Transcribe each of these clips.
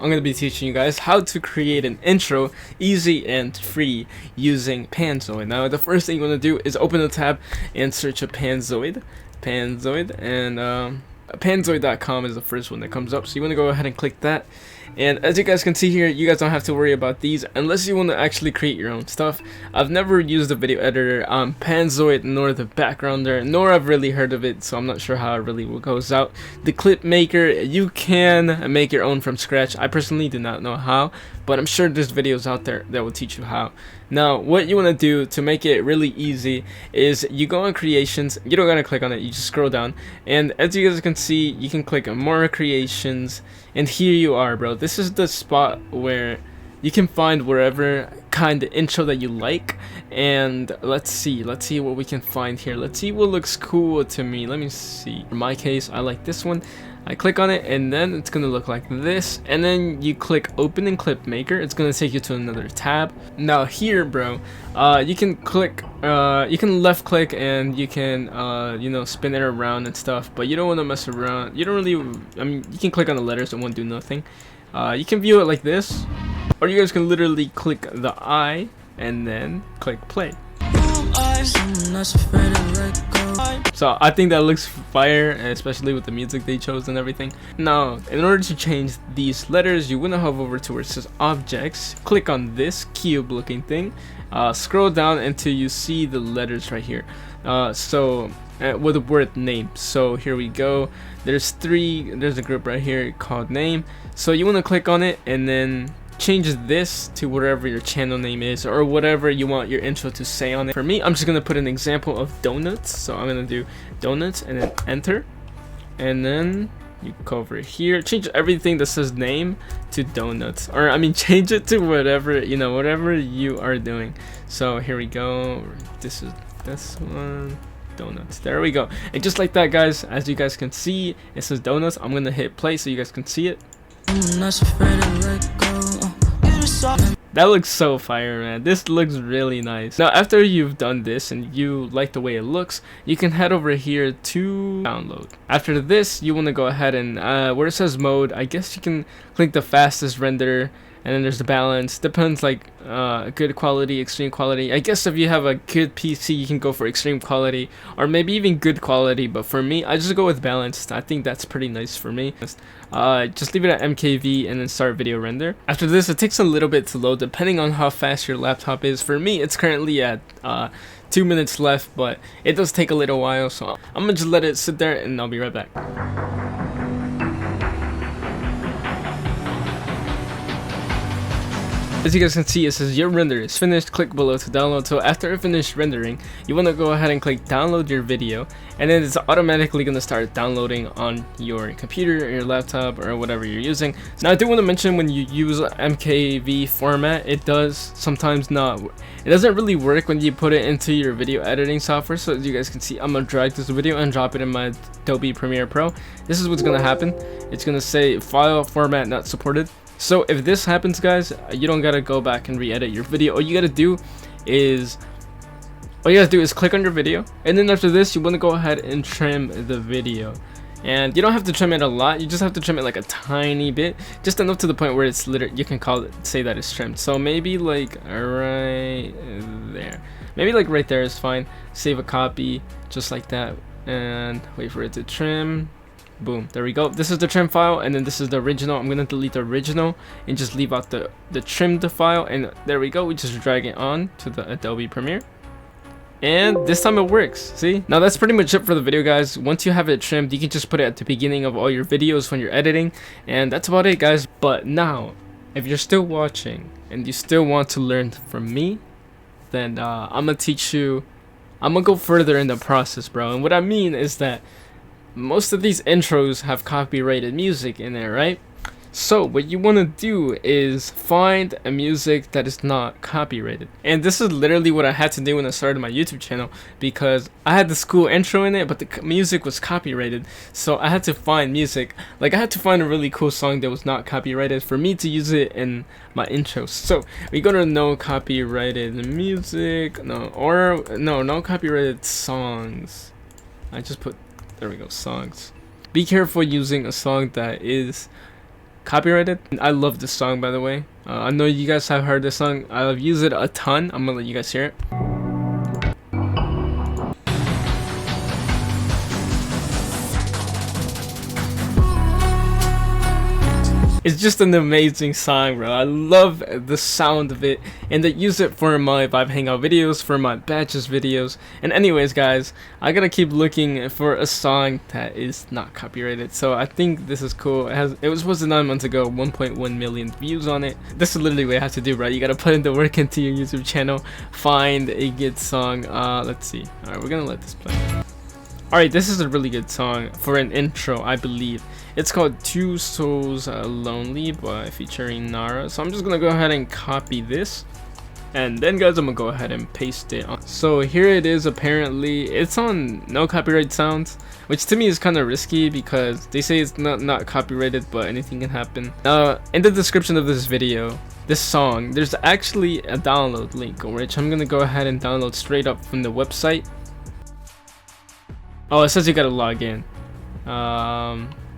I'm going to be teaching you guys how to create an intro easy and free using Panzoid. Now the first thing you want to do is open a tab and search a Panzoid, and Panzoid.com is the first one that comes up, so you want to go ahead and click that. And as you guys can see here, you guys don't have to worry about these unless you want to actually create your own stuff. I've never used a video editor on Panzoid nor the backgrounder, nor I've really heard of it, so I'm not sure how it really goes out. The clip maker, you can make your own from scratch. I personally do not know how, but I'm sure there's videos out there that will teach you how. Now what you want to do to make it really easy is you go on creations. You don't gotta click on it, you just scroll down, and as you guys can see, you can click on more creations, and here you are, bro. This is the spot where you can find wherever kind of intro that you like. And let's see what we can find here. Let's see what looks cool to me. Let me see. In my case, I like this one. I click on it, and then it's gonna look like this, and then you click open in clip maker. It's gonna take you to another tab. Now here, bro, you can click you can left click, and you can you know, spin it around and stuff, but you don't want to mess around. You don't really, I mean, you can click on the letters, it won't do nothing. You can view it like this, or you guys can literally click the eye and then click play. So I think that looks fire, especially with the music they chose and everything. Now, in order to change these letters, you want to hover over to where it says objects, click on this cube looking thing, scroll down until you see the letters right here, with the word name. So here we go. There's a group right here called name. So you want to click on it and then change this to whatever your channel name is, or whatever you want your intro to say on it. For me, I'm just gonna put an example of donuts, so I'm gonna do donuts and then enter, and then you go over here, change everything that says name to donuts, or I mean change it to whatever, you know, whatever you are doing. So here we go, this is this one, donuts. There we go. And just like that, guys, as you guys can see, it says donuts. I'm gonna hit play so you guys can see it. That looks so fire, man. This looks really nice. Now after you've done this and you like the way it looks, you can head over here to download. After this, you want to go ahead and where it says mode, I guess you can click the fastest render, and then there's the balance. Depends, like good quality, extreme quality. I guess if you have a good PC, you can go for extreme quality, or maybe even good quality, but for me, I just go with balanced. I think that's pretty nice for me. Just leave it at MKV and then start video render. After this, it takes a little bit to load depending on how fast your laptop is. For me, it's currently at 2 minutes left, but it does take a little while, so I'm gonna just let it sit there and I'll be right back. As you guys can see, it says your render is finished. Click below to download. So after it finished rendering, you want to go ahead and click download your video, and then it's automatically going to start downloading on your computer or your laptop or whatever you're using. Now I do want to mention, when you use MKV format, it does sometimes not, it doesn't really work when you put it into your video editing software. So as you guys can see, I'm going to drag this video and drop it in my Adobe Premiere Pro. This is what's going to happen. It's going to say file format not supported. So if this happens, guys, you don't gotta go back and re-edit your video. All you gotta do is click on your video, and then after this, you want to go ahead and trim the video. And you don't have to trim it a lot, you just have to trim it like a tiny bit, just enough to the point where it's literally, you can say that it's trimmed. So maybe like right there, maybe like right there is fine. Save a copy just like that and wait for it to trim. Boom, there we go. This is the trim file, and then this is the original. I'm gonna delete the original and just leave out the trimmed file, and there we go. We just drag it on to the Adobe Premiere, and this time it works. See, now that's pretty much it for the video, guys. Once you have it trimmed, you can just put it at the beginning of all your videos when you're editing, and that's about it, guys. But now, if you're still watching and you still want to learn from me, then I'm gonna teach you. I'm gonna go further in the process, bro. And what I mean is that most of these intros have copyrighted music in there, right? So what you want to do is find a music that is not copyrighted. And this is literally what I had to do when I started my YouTube channel, because I had this cool intro in it, but the music was copyrighted. So I had to find music, like I had to find a really cool song that was not copyrighted for me to use it in my intro. So we go to no copyrighted music, no copyrighted songs. I just put, there we go, songs. Be careful using a song that is copyrighted. I love this song, by the way. I know you guys have heard this song. I've used it a ton. I'm gonna let you guys hear it. It's just an amazing song, bro. I love the sound of it, and I use it for my Vibe Hangout videos, for my Batches videos. And anyways, guys, I gotta keep looking for a song that is not copyrighted. So I think this is cool. It was posted 9 months ago, 1.1 million views on it. This is literally what you have to do, right? You gotta put in the work into your YouTube channel, find a good song. Let's see. All right, we're gonna let this play. Alright, this is a really good song for an intro, I believe. It's called Two Souls Lonely by featuring Nara. So I'm just gonna go ahead and copy this. And then guys, I'm gonna go ahead and paste it on. So here it is. Apparently it's on no copyright sounds, which to me is kind of risky because they say it's not copyrighted, but anything can happen. In the description of this video, this song, there's actually a download link, which I'm gonna go ahead and download straight up from the website. Oh, it says you gotta log in.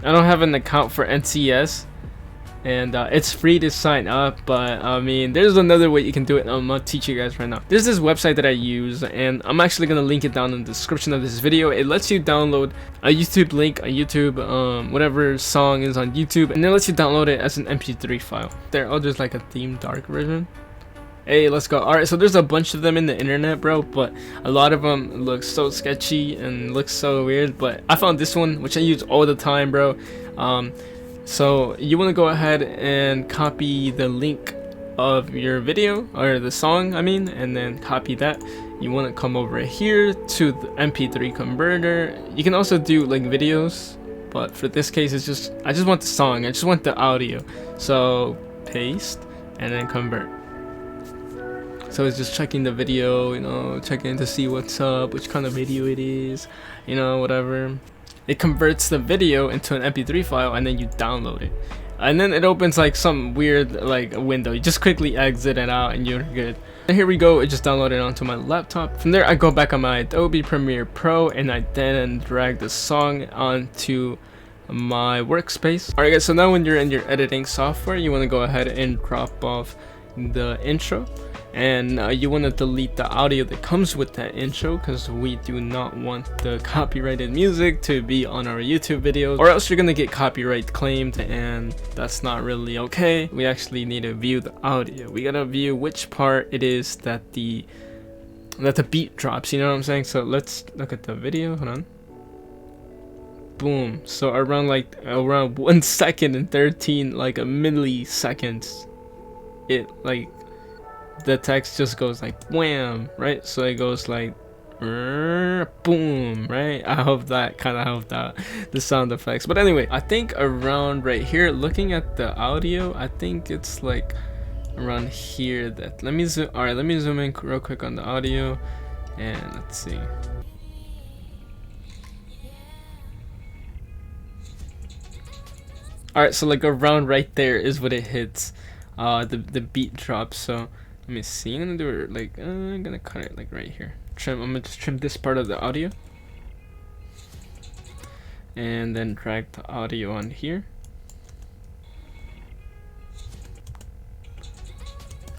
I don't have an account for NCS, and it's free to sign up, but I mean, there's another way you can do it. I'm gonna teach you guys right now. There's this website that I use, and I'm actually gonna link it down in the description of this video. It lets you download a YouTube link, a YouTube, whatever song is on YouTube, and then lets you download it as an MP3 file. There, oh, there's like a theme dark version. Hey, let's go. Alright, so there's a bunch of them in the internet, bro, but a lot of them look so sketchy and look so weird, but I found this one, which I use all the time, bro. So you want to go ahead and copy the link of your video, or the song, I mean, and then copy that. You want to come over here to the MP3 converter. You can also do like videos, but for this case, it's just, I just want the song, I just want the audio. So paste and then convert. So it's just checking the video, you know, checking to see what's up, which kind of video it is, you know, whatever. It converts the video into an MP3 file, and then you download it. And then it opens like some weird like window. You just quickly exit it out and you're good. And here we go, it just downloaded onto my laptop. From there I go back on my Adobe Premiere Pro, and I then drag the song onto my workspace. Alright guys, so now when you're in your editing software, you want to go ahead and drop off the intro. And you want to delete the audio that comes with that intro, because we do not want the copyrighted music to be on our YouTube videos, or else you're gonna get copyright claimed, and that's not really okay. We actually need to view the audio. We gotta view which part it is that the beat drops, you know what I'm saying? So let's look at the video. Hold on. Boom. So around 1 second and 13 like a milliseconds, it like the text just goes like wham, right? So it goes like boom, right? I hope that kind of helped out the sound effects. But anyway, I think around right here, looking at the audio, I think it's like around here. That let me zoom. All right, let me zoom in real quick on the audio, and let's see. All right, so like around right there is what it hits. The beat drops. So let me see. I'm gonna do it like I'm gonna cut it like right here. I'm gonna just trim this part of the audio, and then drag the audio on here.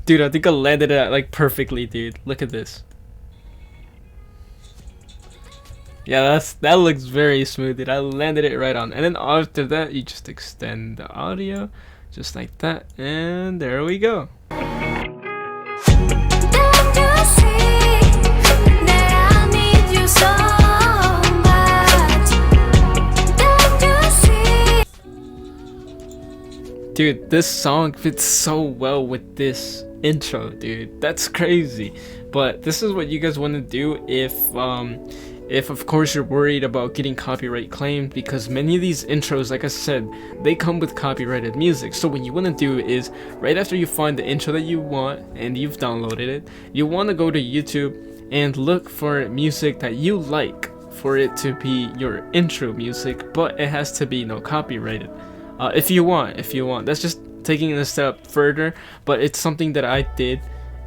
Dude, I think I landed it like perfectly, dude. Look at this. Yeah, that looks very smooth, dude. I landed it right on. And then after that, you just extend the audio just like that, and there we go. Dude, this song fits so well with this intro, dude. That's crazy. But this is what you guys want to do if of course you're worried about getting copyright claimed, because many of these intros, like I said, they come with copyrighted music. So what you want to do is, right after you find the intro that you want and you've downloaded it, you want to go to YouTube and look for music that you like for it to be your intro music, but it has to be no copyrighted. If you want, that's just taking it a step further, but it's something that I did,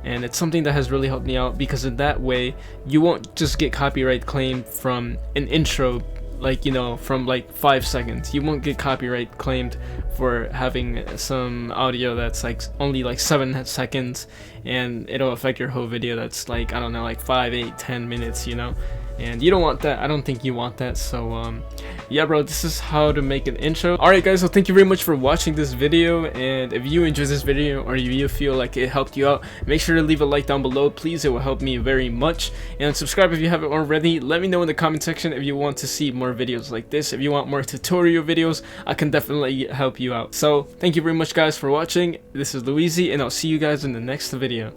and it's something that has really helped me out, because in that way you won't just get copyright claim from an intro like, you know, from like 5 seconds. You won't get copyright claimed for having some audio that's like only like 7 seconds, and it'll affect your whole video that's like, I don't know, like 5, 8, 10 minutes, you know. And you don't want that. I don't think you want that. So yeah, bro, this is how to make an intro. Alright guys, so thank you very much for watching this video, and if you enjoyed this video or you feel like it helped you out, make sure to leave a like down below, please. It will help me very much. And subscribe if you haven't already. Let me know in the comment section if you want to see more videos like this. If you want more tutorial videos, I can definitely help you out. So thank you very much guys for watching. This is Luigi, and I'll see you guys in the next video.